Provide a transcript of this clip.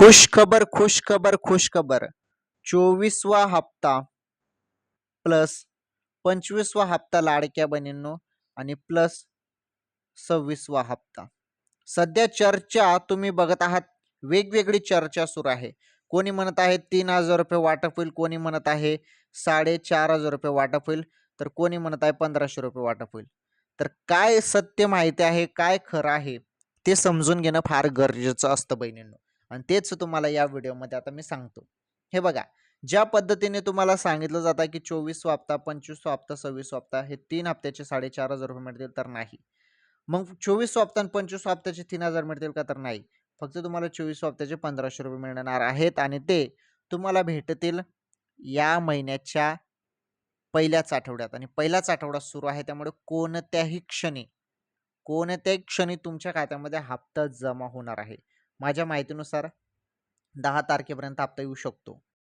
खुश खबर 24वा हप्ता प्लस 25वा हप्ता लाडक्या बहिणींनो आणि प्लस 26वा हप्ता. सध्या चर्चा तुम्ही बघत आहात, वेगवेगळी चर्चा सुरू आहे. कोणी म्हणत आहे 3,000 रुपये वाटप होईल, कोणी म्हणत आहे 4,500 रुपये वाटप होईल, तर कोणी म्हणत आहे 1,500 रुपये वाटप होईल. तर काय सत्य माहिती आहे, काय खरं आहे ते समजून घेणं फार गरजेचं असतं बहिणींनो. आणि तेच तुम्हाला या व्हिडिओमध्ये आता मी सांगतो. हे बघा, ज्या पद्धतीने तुम्हाला सांगितलं जातं की 24वा हप्ता, 25वा हप्ता, 26वा हप्ता हे 3 हप्त्याचे 4,500 रुपये मिळतील, तर नाही. मग 24वा हप्ता आणि 25वा हप्त्याचे 3,000 मिळतील का, तर नाही. फक्त तुम्हाला 24वा हप्त्याचे 1,500 रुपये मिळणार आहेत आणि ते तुम्हाला भेटतील या महिन्याच्या पहिल्याच आठवड्यात. आणि पहिलाच आठवडा सुरू आहे, त्यामुळे कोणत्याही क्षणी तुमच्या खात्यामध्ये हप्ता जमा होणार आहे. माझ्या माहितीनुसार 10 तारखेपर्यंत हप्ता येऊ शकतो.